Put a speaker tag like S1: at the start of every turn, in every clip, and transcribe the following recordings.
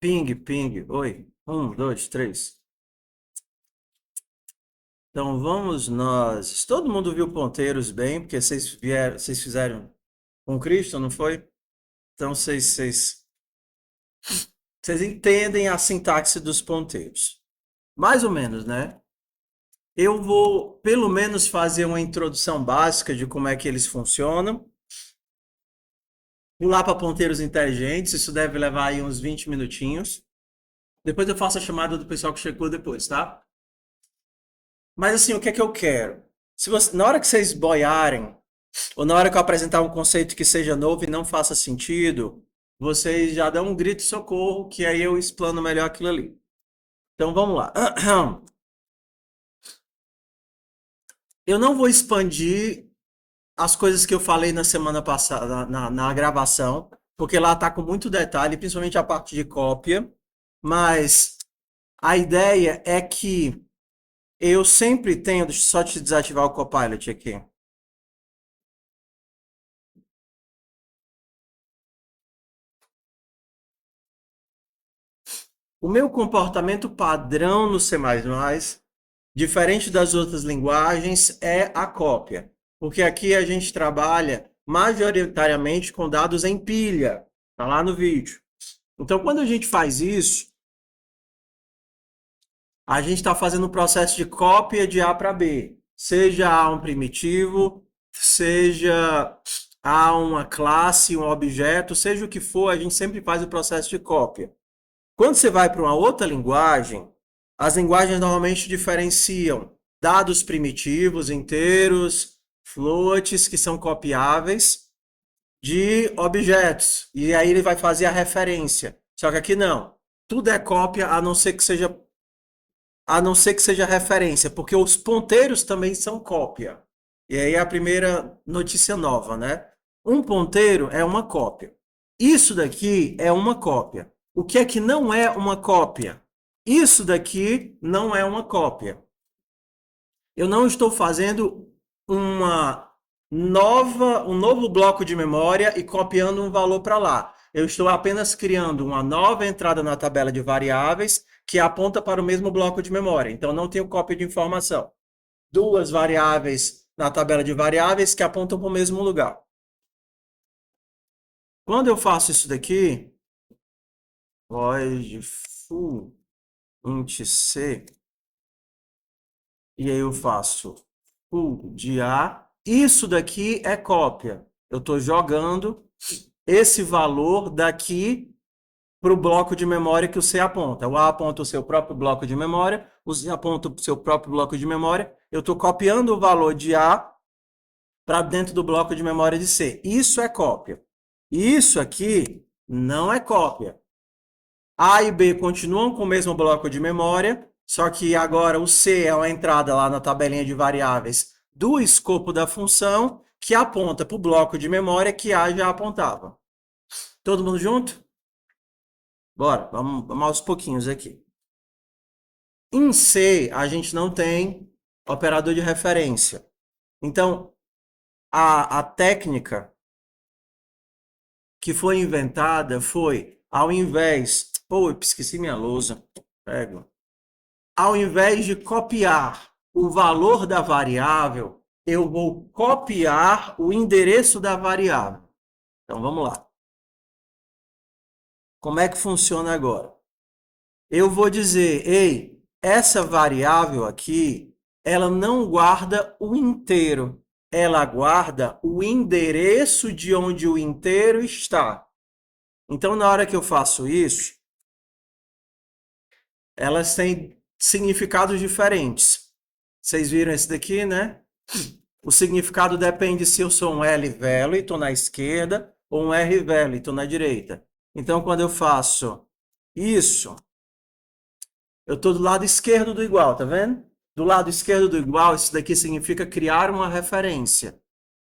S1: Ping, ping. Oi. Um, dois, três. Então vamos nós. Todo mundo viu Ponteiros bem, porque vocês fizeram com Cristo, não foi? Então vocês entendem a sintaxe dos ponteiros. Mais ou menos, né? Eu vou pelo menos fazer uma introdução básica de como é que eles funcionam. Pular para ponteiros inteligentes, isso deve levar aí uns 20 minutinhos. Depois eu faço a chamada do pessoal que chegou depois, tá? Mas assim, o que é que eu quero? Na hora que vocês boiarem, ou na hora que eu apresentar um conceito que seja novo e não faça sentido, vocês já dão um grito de socorro, que aí eu explano melhor aquilo ali. Então vamos lá. Eu não vou expandir as coisas que eu falei na semana passada, na gravação, porque lá está com muito detalhe, principalmente a parte de cópia, mas a ideia é que eu sempre tenho. Deixa eu só te desativar o Copilot aqui. O meu comportamento padrão no C++, diferente das outras linguagens, é a cópia. Porque aqui a gente trabalha majoritariamente com dados em pilha. Está lá no vídeo. Então, quando a gente faz isso, a gente está fazendo um processo de cópia de A para B. Seja A um primitivo, seja A uma classe, um objeto, seja o que for, a gente sempre faz o processo de cópia. Quando você vai para uma outra linguagem, as linguagens normalmente diferenciam dados primitivos, inteiros, floats, que são copiáveis, de objetos. E aí ele vai fazer a referência. Só que aqui não. Tudo é cópia, a não ser que seja referência, porque os ponteiros também são cópia. E aí é a primeira notícia nova, né? Um ponteiro é uma cópia. Isso daqui é uma cópia. O que é que não é uma cópia? Isso daqui não é uma cópia. Eu não estou fazendo um novo bloco de memória e copiando um valor para lá. Eu estou apenas criando uma nova entrada na tabela de variáveis que aponta para o mesmo bloco de memória. Então, não tenho cópia de informação. Duas variáveis na tabela de variáveis que apontam para o mesmo lugar. Quando eu faço isso daqui, void full int c, e aí eu faço full de A, isso daqui é cópia. Eu estou jogando esse valor daqui para o bloco de memória que o C aponta. O A aponta o seu próprio bloco de memória, o C aponta o seu próprio bloco de memória. Eu estou copiando o valor de A para dentro do bloco de memória de C. Isso é cópia. Isso aqui não é cópia. A e B continuam com o mesmo bloco de memória, só que agora o C é uma entrada lá na tabelinha de variáveis do escopo da função que aponta para o bloco de memória que A já apontava. Todo mundo junto? Bora, vamos aos pouquinhos aqui. Em C, a gente não tem operador de referência. Então, a técnica que foi inventada foi, ao invés... Pô, eu esqueci minha lousa. Pego. Ao invés de copiar o valor da variável, eu vou copiar o endereço da variável. Então, vamos lá. Como é que funciona agora? Eu vou dizer, ei, essa variável aqui, ela não guarda o inteiro, ela guarda o endereço de onde o inteiro está. Então, na hora que eu faço isso, elas têm significados diferentes. Vocês viram esse daqui, né? O significado depende se eu sou um L velho e estou na esquerda, ou um R velho e estou na direita. Então, quando eu faço isso, eu estou do lado esquerdo do igual, tá vendo? Do lado esquerdo do igual, isso daqui significa criar uma referência.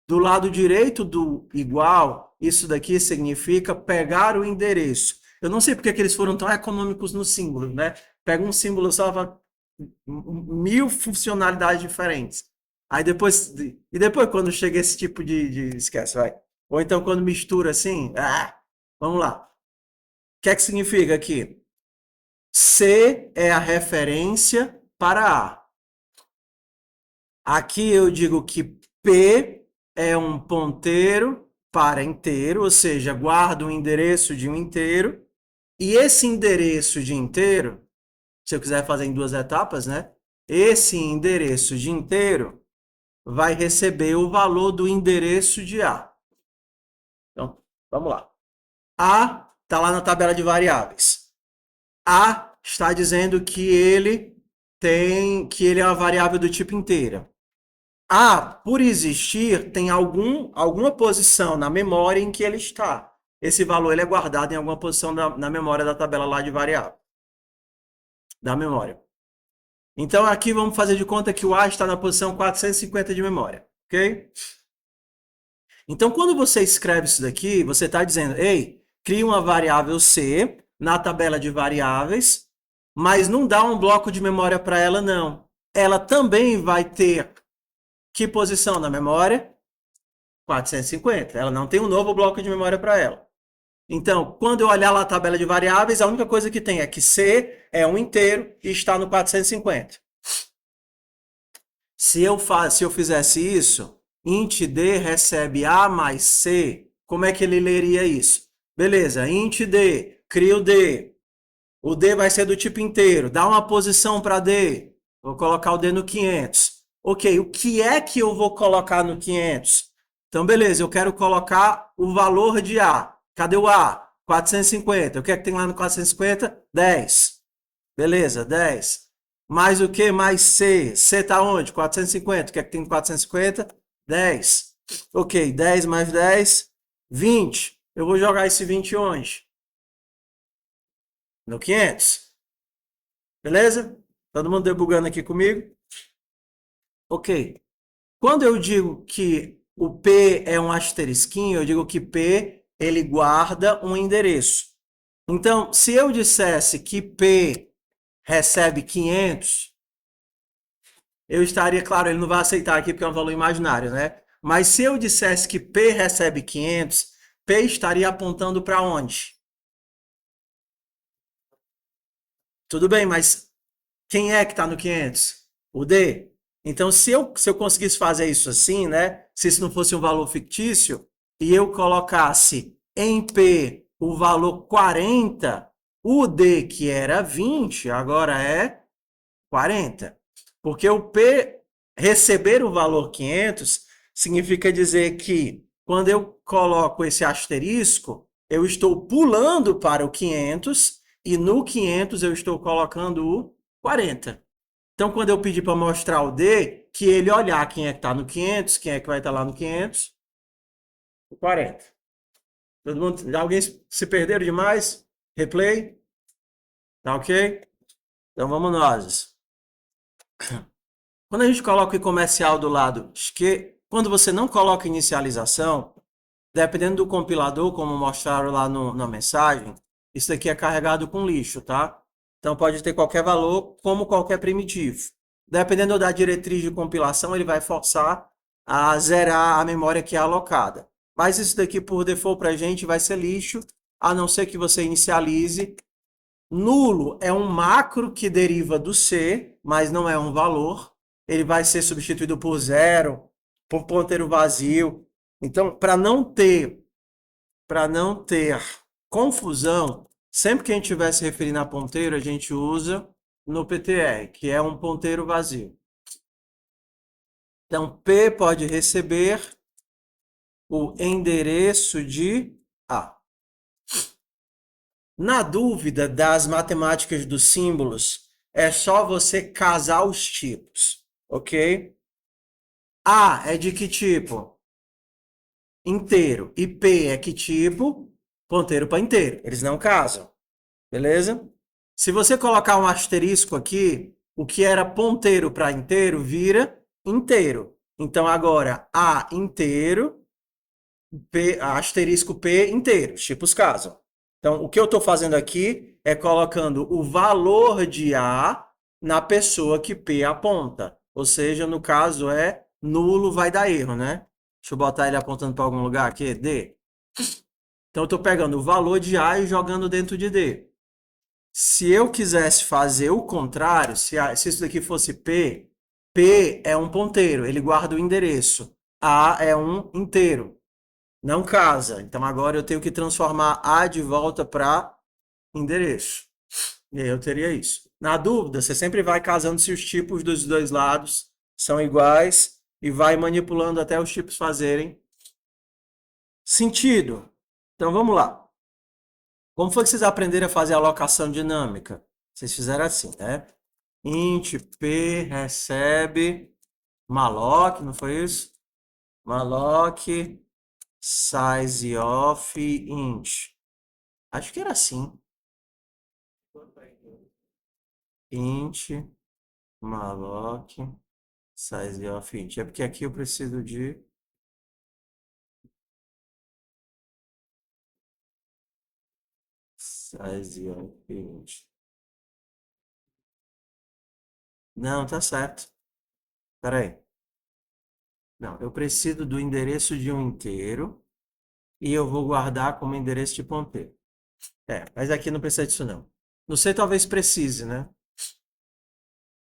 S1: Do lado direito do igual, isso daqui significa pegar o endereço. Eu não sei porque que eles foram tão econômicos no símbolo, né? Pega um símbolo só para 1000 funcionalidades diferentes. Aí depois, e depois quando chega esse tipo esquece, vai. Ou então quando mistura assim, vamos lá. O que é que significa aqui? C é a referência para A. Aqui eu digo que P é um ponteiro para inteiro, ou seja, guarda o endereço de um inteiro. E esse endereço de inteiro, se eu quiser fazer em duas etapas, né? Esse endereço de inteiro vai receber o valor do endereço de A. Então, vamos lá. A está lá na tabela de variáveis. A está dizendo que ele é uma variável do tipo inteira. A, por existir, tem alguma posição na memória em que ele está. Esse valor ele é guardado em alguma posição na memória da tabela lá de variável. Da memória. Então, aqui vamos fazer de conta que o A está na posição 450 de memória, ok? Então, quando você escreve isso daqui, você está dizendo, ei, cria uma variável C na tabela de variáveis, mas não dá um bloco de memória para ela, não. Ela também vai ter que posição na memória? 450. Ela não tem um novo bloco de memória para ela. Então, quando eu olhar lá a tabela de variáveis, a única coisa que tem é que C é um inteiro e está no 450. Se eu fizesse isso, int D recebe A mais C, como é que ele leria isso? Beleza, int D, cria o D. O D vai ser do tipo inteiro. Dá uma posição para D. Vou colocar o D no 500. Ok, o que é que eu vou colocar no 500? Então, beleza, eu quero colocar o valor de A. Cadê o A? 450. O que é que tem lá no 450? 10. Beleza, 10. Mais o que? Mais C. C está onde? 450. O que é que tem no 450? 10. Ok, 10 mais 10, 20. Eu vou jogar esse 20 onde? No 500. Beleza? Todo mundo debugando aqui comigo? Ok. Quando eu digo que o P é um asterisquinho, eu digo que P ele guarda um endereço. Então, se eu dissesse que P recebe 500, eu estaria, claro, ele não vai aceitar aqui porque é um valor imaginário, né? Mas se eu dissesse que P recebe 500, P estaria apontando para onde? Tudo bem, mas quem é que está no 500? O D. Então, se eu conseguisse fazer isso assim, né? Se isso não fosse um valor fictício, e eu colocasse em P o valor 40, o D, que era 20, agora é 40. Porque o P receber o valor 500 significa dizer que quando eu coloco esse asterisco, eu estou pulando para o 500 e no 500 eu estou colocando o 40. Então, quando eu pedir para mostrar o D, que ele olhar quem é que está no 500, quem é que vai estar lá no 500, o 40. Todo mundo, alguém se perderam demais? Replay? Tá ok? Então vamos nós. Quando a gente coloca o comercial do lado esquerdo, quando você não coloca inicialização, dependendo do compilador, como mostraram lá na mensagem, isso aqui é carregado com lixo, tá? Então pode ter qualquer valor, como qualquer primitivo. Dependendo da diretriz de compilação, ele vai forçar a zerar a memória que é alocada. Mas isso daqui, por default, para a gente vai ser lixo, a não ser que você inicialize. Nulo é um macro que deriva do C, mas não é um valor. Ele vai ser substituído por zero, por ponteiro vazio. Então, para não ter confusão, sempre que a gente estiver se referindo a ponteiro, a gente usa no PTR, que é um ponteiro vazio. Então, P pode receber o endereço de A. Na dúvida das matemáticas dos símbolos, é só você casar os tipos, ok? A é de que tipo? Inteiro. E P é que tipo? Ponteiro para inteiro. Eles não casam, beleza? Se você colocar um asterisco aqui, o que era ponteiro para inteiro vira inteiro. Então agora A inteiro, P, asterisco P inteiro. Os tipos casam. Então, o que eu estou fazendo aqui é colocando o valor de A na pessoa que P aponta. Ou seja, no caso é nulo, vai dar erro, né? Deixa eu botar ele apontando para algum lugar aqui, D. Então, eu estou pegando o valor de A e jogando dentro de D. Se eu quisesse fazer o contrário, se isso daqui fosse P, P é um ponteiro, ele guarda o endereço. A é um inteiro, não casa. Então agora eu tenho que transformar A de volta para endereço. E aí eu teria isso. Na dúvida, você sempre vai casando se os tipos dos dois lados são iguais e vai manipulando até os tipos fazerem sentido. Então vamos lá. Como foi que vocês aprenderam a fazer alocação dinâmica? Vocês fizeram assim, né? Int p recebe malloc, não foi isso? Malloc size of int. Acho que era assim. Int malloc size of int. É porque aqui eu preciso de size of int. Não, tá certo. Espera aí. Não, eu preciso do endereço de um inteiro e eu vou guardar como endereço de ponteiro. Mas aqui não precisa disso não. Não sei, talvez precise, né?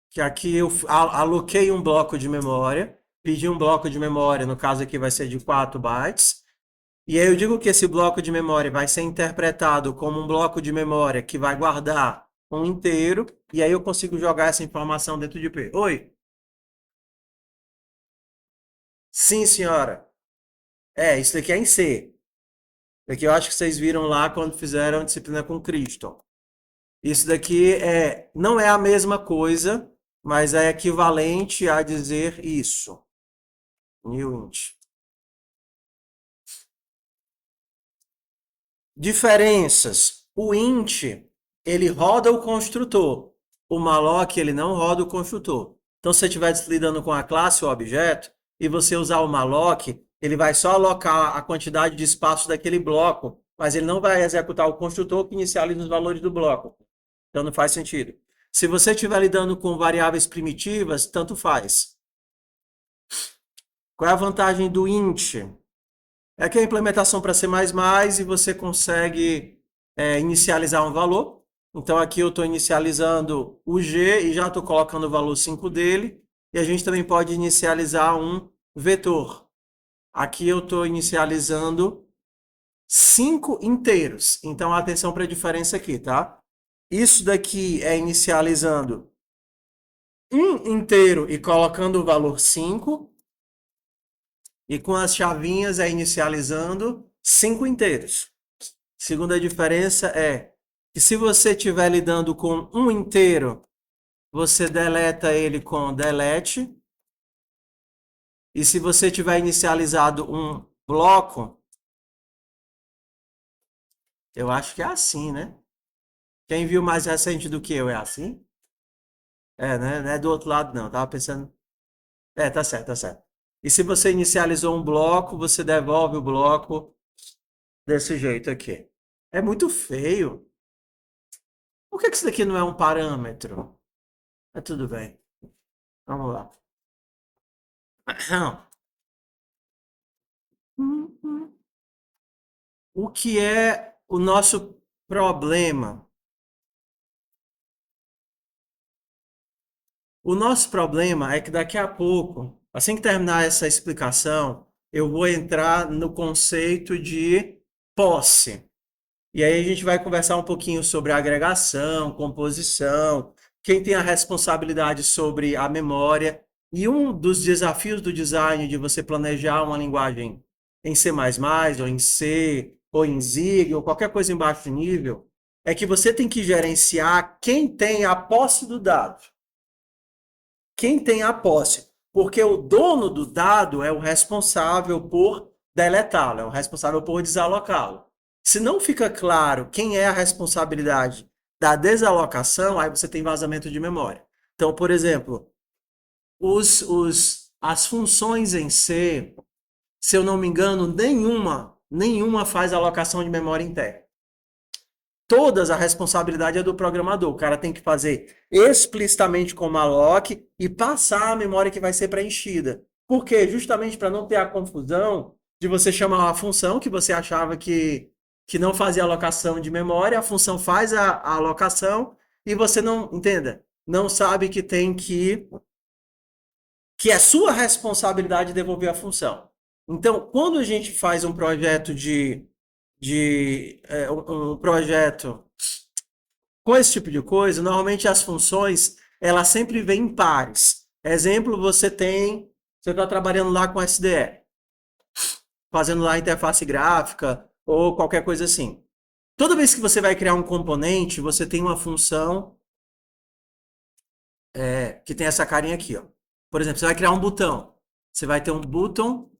S1: Que aqui eu aloquei um bloco de memória, pedi um bloco de memória, no caso aqui vai ser de 4 bytes, e aí eu digo que esse bloco de memória vai ser interpretado como um bloco de memória que vai guardar um inteiro, e aí eu consigo jogar essa informação dentro de P. Oi? Sim, senhora. Isso daqui é em C. Isso daqui eu acho que vocês viram lá quando fizeram a disciplina com Cristo. Isso daqui não é a mesma coisa, mas é equivalente a dizer isso. New int. Diferenças. O int, ele roda o construtor. O malloc, ele não roda o construtor. Então, se você estiver lidando com a classe ou objeto, e você usar o malloc, ele vai só alocar a quantidade de espaço daquele bloco, mas ele não vai executar o construtor que inicializa os valores do bloco. Então, não faz sentido. Se você estiver lidando com variáveis primitivas, tanto faz. Qual é a vantagem do int? É que a implementação para C++ e você consegue inicializar um valor. Então aqui eu estou inicializando o G e já estou colocando o valor 5 dele. E a gente também pode inicializar um vetor. Aqui eu estou inicializando 5 inteiros. Então atenção para a diferença aqui, tá? Isso daqui é inicializando um inteiro e colocando o valor 5. E com as chavinhas é inicializando 5 inteiros. Segunda diferença é que se você estiver lidando com um inteiro, você deleta ele com delete. E se você tiver inicializado um bloco, eu acho que é assim, né? Quem viu mais recente do que eu é assim? Né? Não é do outro lado, não. Tava pensando. Tá certo, tá certo. E se você inicializou um bloco, você devolve o bloco desse jeito aqui. É muito feio. Por que isso daqui não é um parâmetro? Mas tudo bem. Vamos lá. O que é o nosso problema? O nosso problema é que daqui a pouco, assim que terminar essa explicação, eu vou entrar no conceito de posse. E aí a gente vai conversar um pouquinho sobre agregação, composição, quem tem a responsabilidade sobre a memória. E um dos desafios do design de você planejar uma linguagem em C++, ou em C, ou em Zig, ou qualquer coisa em baixo nível, é que você tem que gerenciar quem tem a posse do dado. Quem tem a posse. Porque o dono do dado é o responsável por deletá-lo, é o responsável por desalocá-lo. Se não fica claro quem é a responsabilidade da desalocação, aí você tem vazamento de memória. Então, por exemplo, as funções em C, se eu não me engano, nenhuma faz alocação de memória interna. Todas a responsabilidade é do programador. O cara tem que fazer explicitamente com malloc e passar a memória que vai ser preenchida. Por quê? Justamente para não ter a confusão de você chamar uma função que você achava que que não fazia alocação de memória, a função faz a alocação e você não, entenda, não sabe que tem que é sua responsabilidade devolver a função. Então, quando a gente faz um projeto um projeto com esse tipo de coisa, normalmente as funções elas sempre vêm em pares. Exemplo, você está trabalhando lá com SDE, fazendo lá interface gráfica ou qualquer coisa assim. Toda vez que você vai criar um componente, você tem uma função que tem essa carinha aqui, ó. Por exemplo, você vai criar um botão. Você vai ter um button,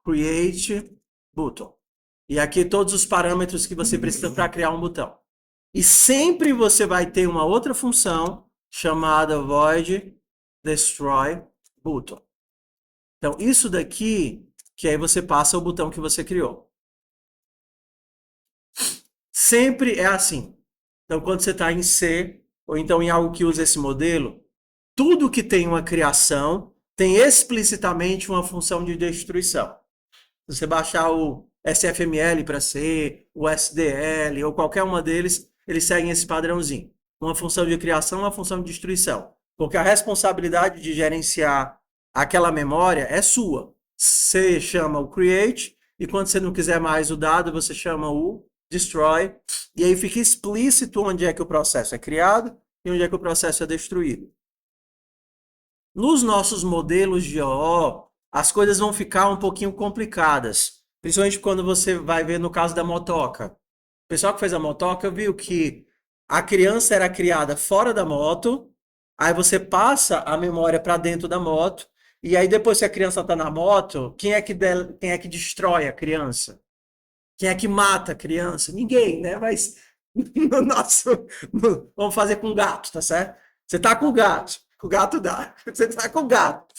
S1: create button. E aqui todos os parâmetros que você precisa para criar um botão. E sempre você vai ter uma outra função chamada void destroy button. Então, isso daqui, que aí você passa o botão que você criou. Sempre é assim. Então, quando você está em C, ou então em algo que usa esse modelo, tudo que tem uma criação tem explicitamente uma função de destruição. Se você baixar o SFML para C, o SDL ou qualquer uma deles, eles seguem esse padrãozinho. Uma função de criação, uma função de destruição. Porque a responsabilidade de gerenciar aquela memória é sua. Você chama o create e quando você não quiser mais o dado, você chama o destroy. E aí fica explícito onde é que o processo é criado e onde é que o processo é destruído. Nos nossos modelos de OO, as coisas vão ficar um pouquinho complicadas. Principalmente quando você vai ver no caso da motoca. O pessoal que fez a motoca viu que a criança era criada fora da moto, aí você passa a memória para dentro da moto, e aí depois que a criança está na moto, quem é que destrói a criança? Quem é que mata a criança? Ninguém, né? Mas no nosso. Vamos fazer com gato, tá certo? Você tá com o gato. O gato dá. Você tá com o gato.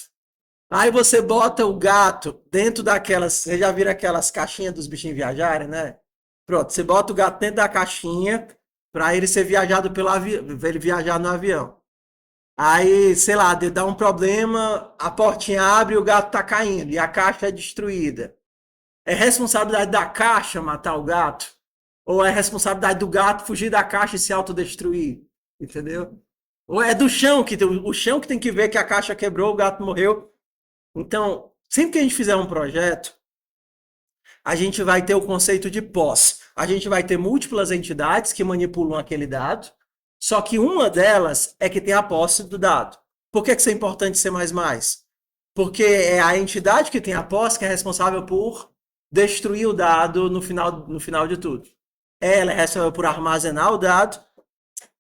S1: Aí você bota o gato dentro daquelas. Você já viram aquelas caixinhas dos bichinhos viajarem, né? Pronto, você bota o gato dentro da caixinha para ele ser viajado pelo avião, ele viajar no avião. Aí, sei lá, dá um problema, a portinha abre e o gato tá caindo e a caixa é destruída. É responsabilidade da caixa matar o gato? Ou é responsabilidade do gato fugir da caixa e se autodestruir? Entendeu? Ou é do chão que o chão que tem que ver que a caixa quebrou, o gato morreu. Então, sempre que a gente fizer um projeto, a gente vai ter o conceito de posse. A gente vai ter múltiplas entidades que manipulam aquele dado, só que uma delas é que tem a posse do dado. Por que isso é importante ser mais? Porque é a entidade que tem a posse que é responsável por destruir o dado no final de tudo. Ela é responsável por armazenar o dado,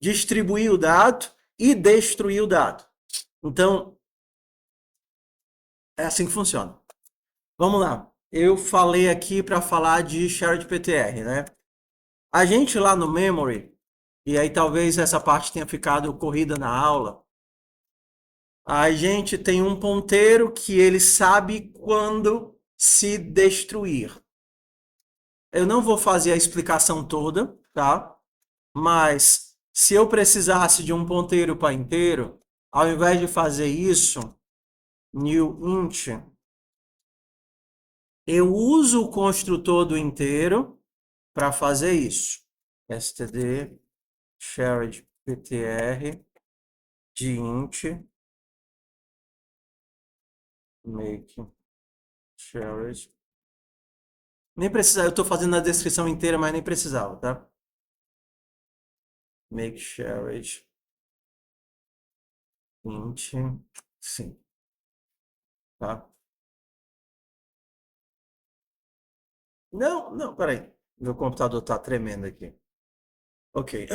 S1: distribuir o dado e destruir o dado. Então, é assim que funciona. Vamos lá. Eu falei aqui para falar de shared PTR, né? A gente lá no memory, e aí talvez essa parte tenha ficado corrida na aula, a gente tem um ponteiro que ele sabe quando se destruir. Eu não vou fazer a explicação toda, tá? Mas se eu precisasse de um ponteiro para inteiro, ao invés de fazer isso, new int, eu uso o construtor do inteiro para fazer isso. std shared ptr de int make shared. Nem precisava, eu estou fazendo a descrição inteira, mas nem precisava, tá? Make shared int, sim, tá? Não, não, peraí. Meu computador está tremendo aqui. Ok.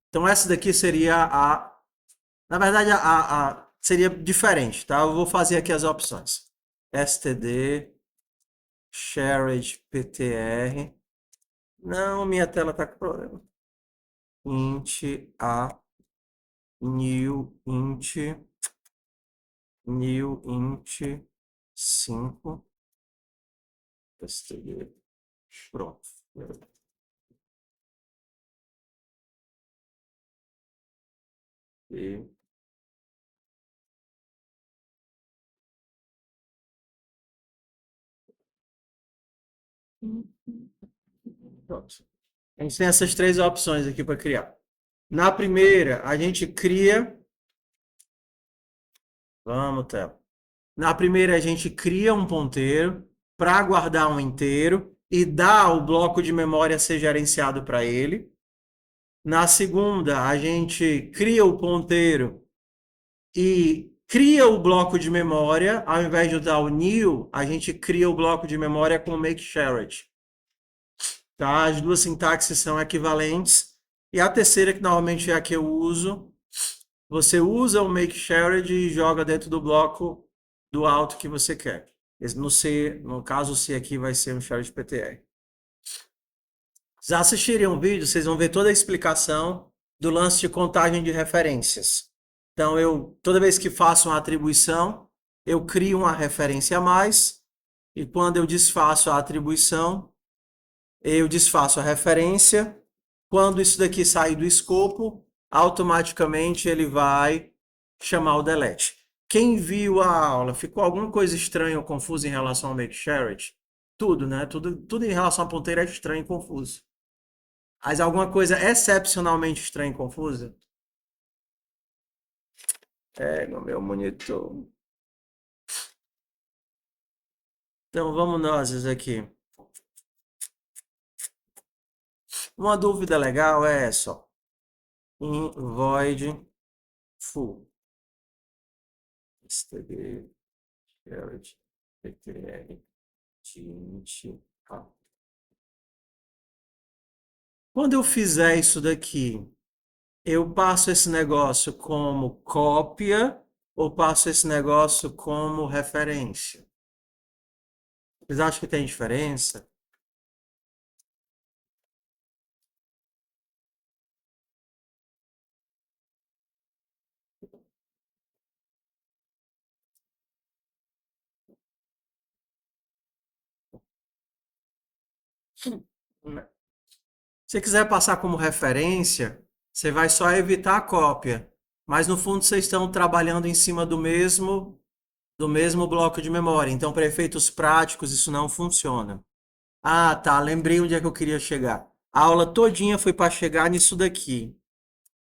S1: Então essa daqui seria a. Na verdade, seria diferente, tá? Eu vou fazer aqui as opções. std shared ptr. Não, minha tela está com problema. Int a new int 5 std. Pronto. E Pronto. A gente tem essas três opções aqui para criar. Na primeira, a gente cria. Vamos, Tela. Na primeira, a gente cria um ponteiro para guardar um inteiro e dá o bloco de memória ser gerenciado para ele. Na segunda, a gente cria o ponteiro e cria o bloco de memória. Ao invés de usar o new, a gente cria o bloco de memória com o make shared. Tá? As duas sintaxes são equivalentes. E a terceira, que normalmente é a que eu uso, você usa o make shared e joga dentro do bloco do alto que você quer. No C, no caso, o C aqui vai ser um shared PTR. Se assistirem um vídeo, vocês vão ver toda a explicação do lance de contagem de referências. Então, toda vez que faço uma atribuição, eu crio uma referência a mais, e quando eu desfaço a atribuição, eu desfaço a referência. Quando isso daqui sair do escopo, automaticamente ele vai chamar o delete. Quem viu a aula, ficou alguma coisa estranha ou confusa em relação ao make shared? Tudo, né? Tudo em relação à ponteira é estranho e confuso. Mas alguma coisa excepcionalmente estranha e confusa? No meu monitor. Então vamos nós aqui. Uma dúvida legal é essa, ó. In void full. std shared ptr tint. Quando eu fizer isso daqui, eu passo esse negócio como cópia ou passo esse negócio como referência? Vocês acham que tem diferença? Se você quiser passar como referência, você vai só evitar a cópia. Mas no fundo vocês estão trabalhando em cima do mesmo bloco de memória. Então, para efeitos práticos, isso não funciona. Ah, tá. Lembrei onde é que eu queria chegar. A aula todinha foi para chegar nisso daqui.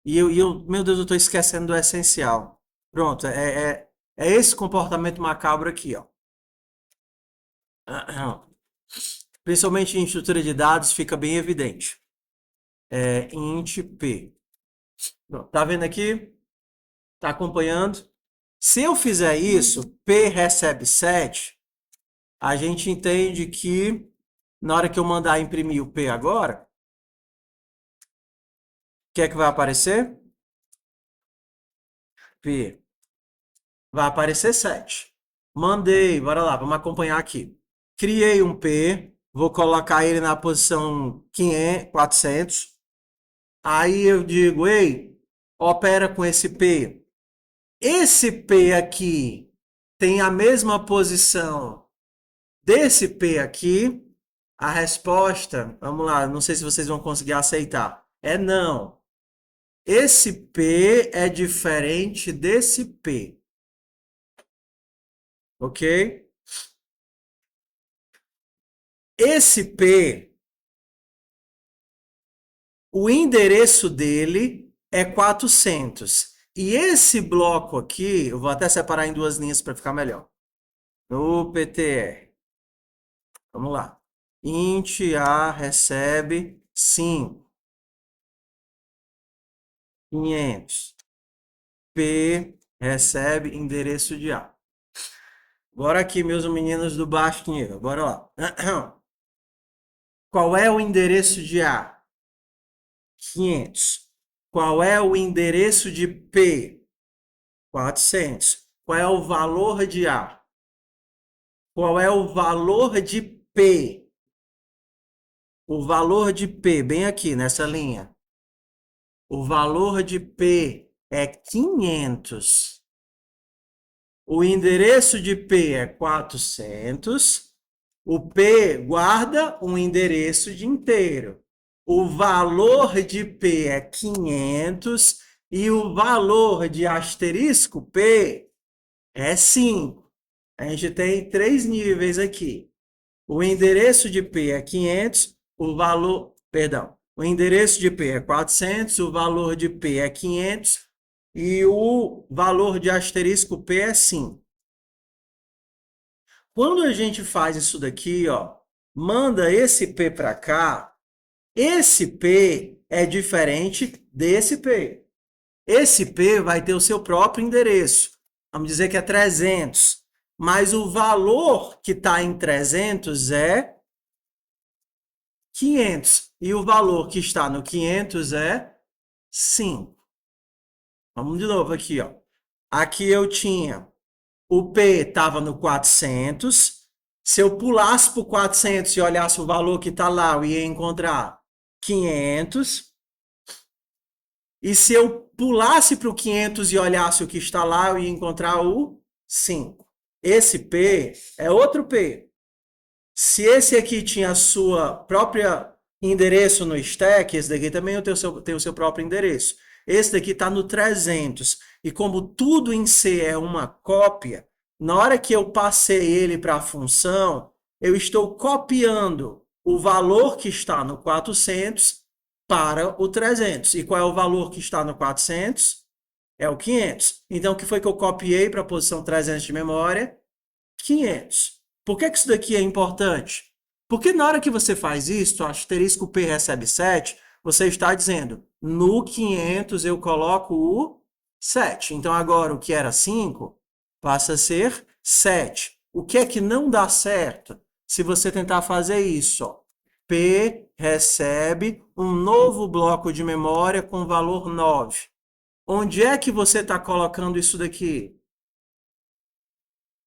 S1: Meu Deus, eu estou esquecendo do essencial. Pronto, é esse comportamento macabro aqui, ó. Principalmente em estrutura de dados fica bem evidente. Int p. Tá vendo aqui? Tá acompanhando? Se eu fizer isso, p recebe 7, a gente entende que na hora que eu mandar imprimir o p agora, o que é que vai aparecer? P. Vai aparecer 7. Mandei, bora lá, vamos acompanhar aqui. Criei um P, vou colocar ele na posição 500, 400. Aí eu digo, ei, opera com esse P. Esse P aqui tem a mesma posição desse P aqui. A resposta, vamos lá, não sei se vocês vão conseguir aceitar. É não. Esse P é diferente desse P. Ok? Esse P, o endereço dele é 400. E esse bloco aqui, eu vou até separar em duas linhas para ficar melhor. No PTR. Vamos lá. Int A recebe 5. 500. P recebe endereço de A. Bora aqui, meus meninos do baixo nível. Bora lá. Qual é o endereço de A? 500. Qual é o endereço de P? 400. Qual é o valor de A? Qual é o valor de P? O valor de P, bem aqui nessa linha. O valor de P é 500. O endereço de P é 400. O P guarda um endereço de inteiro. O valor de P é 500 e o valor de asterisco P é 5. A gente tem 3 níveis aqui. O endereço de P é 500, o endereço de P é 400, o valor de P é 500 e o valor de asterisco P é 5. Quando a gente faz isso daqui, ó, manda esse P para cá, esse P é diferente desse P. Esse P vai ter o seu próprio endereço. Vamos dizer que é 300. Mas o valor que está em 300 é 500. E o valor que está no 500 é 5. Vamos de novo aqui, ó. Aqui eu tinha o P estava no 400. Se eu pulasse para o 400 e olhasse o valor que está lá, eu ia encontrar 500. E se eu pulasse para o 500 e olhasse o que está lá, eu ia encontrar o 5. Esse P é outro P. Se esse aqui tinha a sua própria endereço no stack, esse daqui também tem o seu próprio endereço. Esse daqui está no 300. E como tudo em C é uma cópia, na hora que eu passei ele para a função, eu estou copiando o valor que está no 400 para o 300. E qual é o valor que está no 400? É o 500. Então, o que foi que eu copiei para a posição 300 de memória? 500. Por que isso daqui é importante? Porque na hora que você faz isso, o asterisco P recebe 7, você está dizendo, no 500 eu coloco o 7. Então, agora o que era 5 passa a ser 7. O que é que não dá certo se você tentar fazer isso? Ó? P recebe um novo bloco de memória com valor 9. Onde é que você está colocando isso daqui?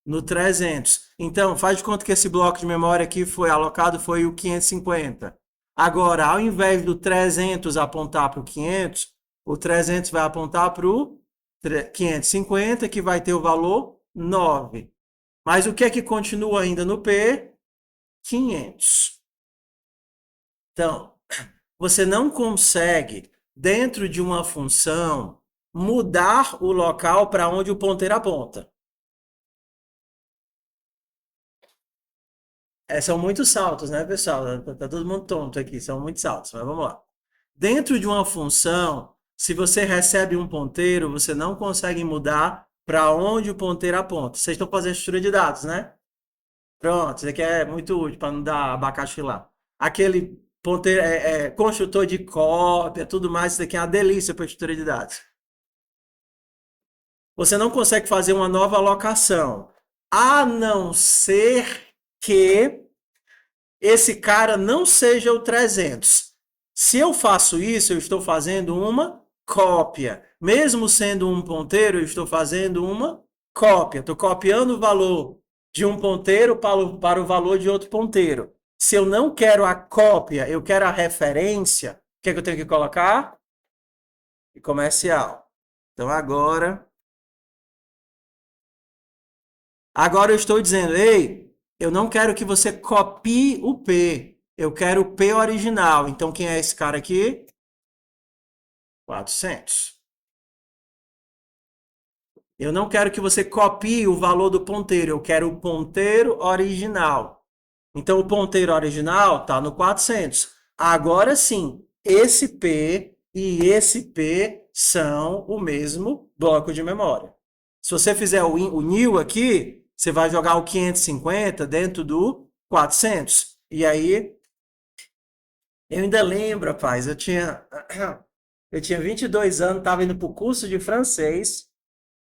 S1: No 300. Então, faz de conta que esse bloco de memória aqui foi alocado, foi o 550. Agora, ao invés do 300 apontar para o 500, o 300 vai apontar para o 550, que vai ter o valor 9. Mas o que é que continua ainda no P? 500. Então, você não consegue, dentro de uma função, mudar o local para onde o ponteiro aponta. São muitos saltos, né, pessoal? Tá todo mundo tonto aqui, são muitos saltos, mas vamos lá. Dentro de uma função, se você recebe um ponteiro, você não consegue mudar para onde o ponteiro aponta. Vocês estão fazendo estrutura de dados, né? Pronto, isso aqui é muito útil para não dar abacaxi lá. Aquele ponteiro, construtor de cópia, tudo mais, isso aqui é uma delícia para estrutura de dados. Você não consegue fazer uma nova alocação, a não ser que esse cara não seja o 300. Se eu faço isso, eu estou fazendo uma cópia. Mesmo sendo um ponteiro, eu estou fazendo uma cópia. Estou copiando o valor de um ponteiro para o valor de outro ponteiro. Se eu não quero a cópia, eu quero a referência, o que é que eu tenho que colocar? Comercial. Então agora eu estou dizendo, ei, eu não quero que você copie o P. Eu quero o P original. Então, quem é esse cara aqui? 400. Eu não quero que você copie o valor do ponteiro. Eu quero o ponteiro original. Então, o ponteiro original está no 400. Agora sim, esse P e esse P são o mesmo bloco de memória. Se você fizer o new aqui, você vai jogar o 550 dentro do 400. E aí, eu ainda lembro, rapaz, eu tinha 22 anos, estava indo para o curso de francês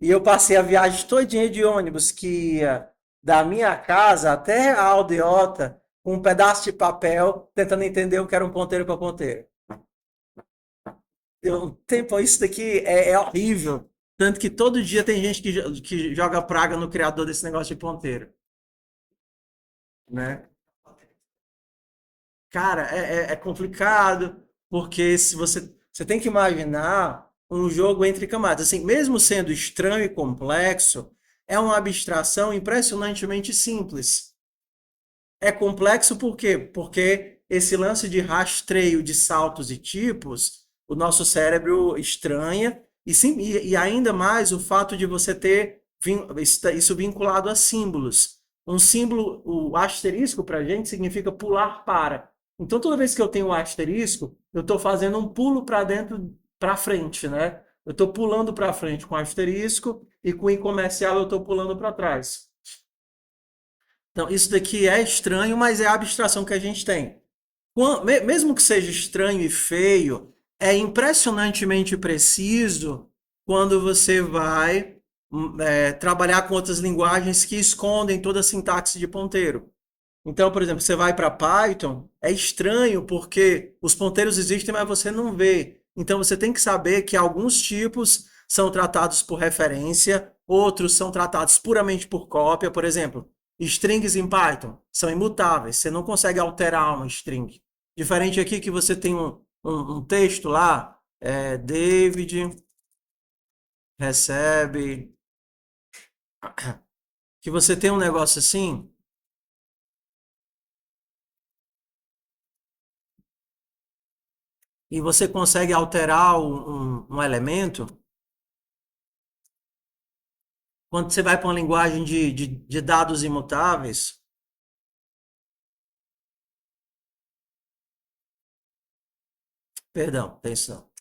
S1: e eu passei a viagem todinha de ônibus que ia da minha casa até a aldeota com um pedaço de papel tentando entender o que era um ponteiro para ponteiro. Deu um tempo, isso daqui é horrível. Tanto que todo dia tem gente que joga praga no criador desse negócio de ponteiro. Né? Cara, é complicado, porque se você tem que imaginar um jogo entre camadas. Assim, mesmo sendo estranho e complexo, é uma abstração impressionantemente simples. É complexo por quê? Porque esse lance de rastreio de saltos e tipos, o nosso cérebro estranha, e ainda mais o fato de você ter isso vinculado a símbolos. Um símbolo, o asterisco para a gente significa pular para. Então, toda vez que eu tenho um asterisco, eu estou fazendo um pulo para dentro, para frente, né? Eu estou pulando para frente com asterisco e com i comercial eu estou pulando para trás. Então, isso daqui é estranho, mas é a abstração que a gente tem. Mesmo que seja estranho e feio, é impressionantemente preciso quando você vai trabalhar com outras linguagens que escondem toda a sintaxe de ponteiro. Então, por exemplo, você vai para Python, é estranho porque os ponteiros existem, mas você não vê. Então, você tem que saber que alguns tipos são tratados por referência, outros são tratados puramente por cópia. Por exemplo, strings em Python são imutáveis, você não consegue alterar uma string. Diferente aqui que você tem um texto lá, David recebe, que você tem um negócio assim, e você consegue alterar um elemento, quando você vai para uma linguagem de dados imutáveis, perdão, tem isso não.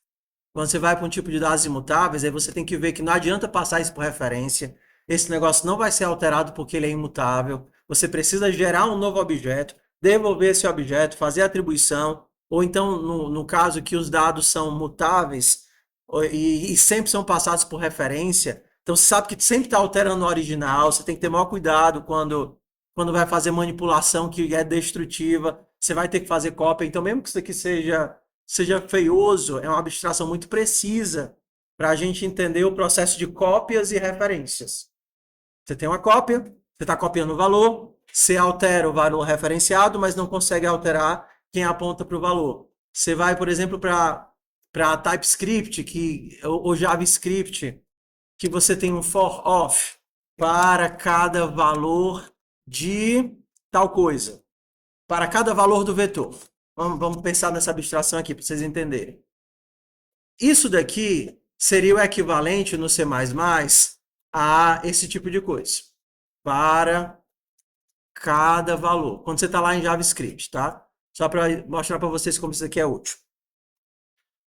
S1: Quando você vai para um tipo de dados imutáveis, aí você tem que ver que não adianta passar isso por referência. Esse negócio não vai ser alterado porque ele é imutável. Você precisa gerar um novo objeto, devolver esse objeto, fazer a atribuição, ou então, no caso que os dados são mutáveis e sempre são passados por referência, então você sabe que sempre está alterando o original, você tem que ter maior cuidado quando vai fazer manipulação que é destrutiva, você vai ter que fazer cópia. Então, mesmo que isso aqui seja feioso, é uma abstração muito precisa para a gente entender o processo de cópias e referências. Você tem uma cópia, você está copiando o valor, você altera o valor referenciado, mas não consegue alterar quem aponta para o valor. Você vai, por exemplo, para TypeScript ou JavaScript, que você tem um for of para cada valor de tal coisa, para cada valor do vetor. Vamos pensar nessa abstração aqui para vocês entenderem. Isso daqui seria o equivalente no C++ a esse tipo de coisa. Para cada valor. Quando você está lá em JavaScript, tá? Só para mostrar para vocês como isso aqui é útil.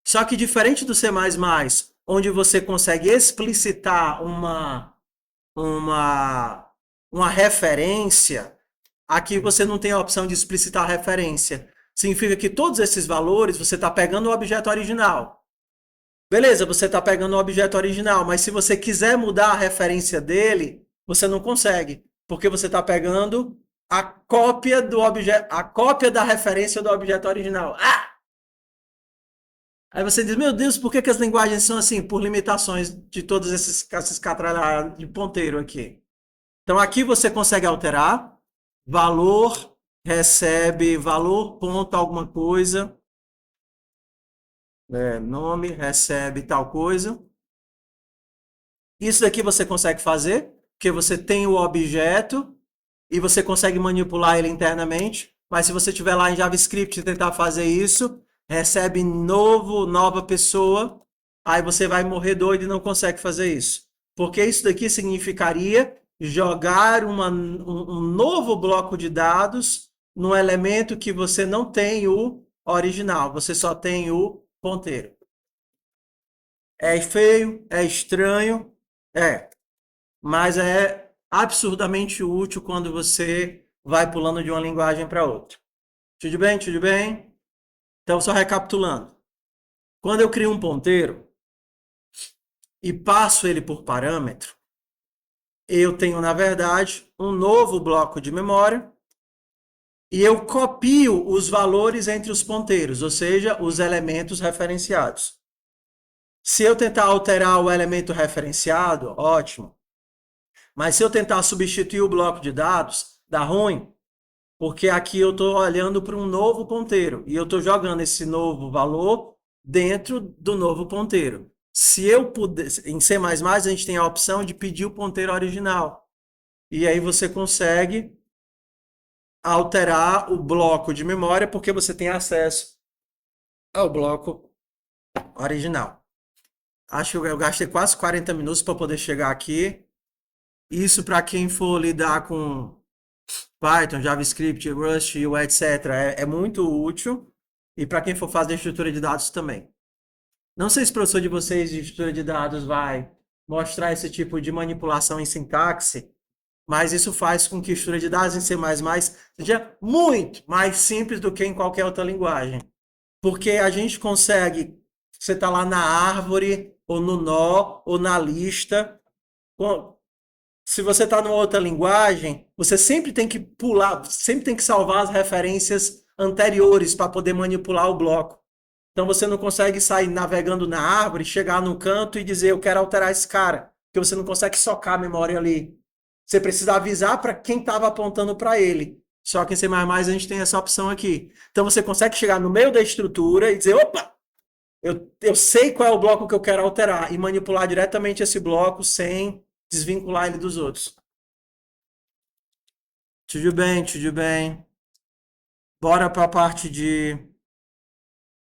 S1: Só que diferente do C++, onde você consegue explicitar uma referência, aqui você não tem a opção de explicitar a referência. Significa que todos esses valores você está pegando o objeto original. Beleza, você está pegando o objeto original, mas se você quiser mudar a referência dele, você não consegue, porque você está pegando a cópia do objeto, a cópia da referência do objeto original. Ah! Aí você diz, meu Deus, por que as linguagens são assim? Por limitações de todos esses catralhados de ponteiro aqui. Então aqui você consegue alterar valor, recebe valor, ponto, alguma coisa. Nome, recebe tal coisa. Isso daqui você consegue fazer, porque você tem o objeto e você consegue manipular ele internamente. Mas se você estiver lá em JavaScript e tentar fazer isso, recebe nova pessoa, aí você vai morrer doido e não consegue fazer isso. Porque isso daqui significaria jogar um novo bloco de dados num elemento que você não tem o original, você só tem o ponteiro. É feio, é estranho, mas é absurdamente útil quando você vai pulando de uma linguagem para outra. Tudo bem? Tudo bem? Então, só recapitulando. Quando eu crio um ponteiro e passo ele por parâmetro, eu tenho, na verdade, um novo bloco de memória e eu copio os valores entre os ponteiros, ou seja, os elementos referenciados. Se eu tentar alterar o elemento referenciado, ótimo. Mas se eu tentar substituir o bloco de dados, dá ruim, porque aqui eu estou olhando para um novo ponteiro e eu estou jogando esse novo valor dentro do novo ponteiro. Se eu puder, em C++ a gente tem a opção de pedir o ponteiro original. E aí você consegue alterar o bloco de memória porque você tem acesso ao bloco original. Acho que eu gastei quase 40 minutos para poder chegar aqui. Isso para quem for lidar com Python, JavaScript, Rust, etc. É muito útil. E para quem for fazer estrutura de dados também. Não sei se o professor de vocês de estrutura de dados vai mostrar esse tipo de manipulação em sintaxe, mas isso faz com que a estrutura de dados em C++ seja muito mais simples do que em qualquer outra linguagem. Porque a gente consegue, você está lá na árvore, ou no nó, ou na lista. Se você está numa outra linguagem, você sempre tem que pular, sempre tem que salvar as referências anteriores para poder manipular o bloco. Então você não consegue sair navegando na árvore, chegar no canto e dizer eu quero alterar esse cara, porque você não consegue socar a memória ali. Você precisa avisar para quem estava apontando para ele. Só que em C++ a gente tem essa opção aqui. Então você consegue chegar no meio da estrutura e dizer, opa, eu sei qual é o bloco que eu quero alterar e manipular diretamente esse bloco sem desvincular ele dos outros. Tudo bem, tudo bem. Bora para a parte de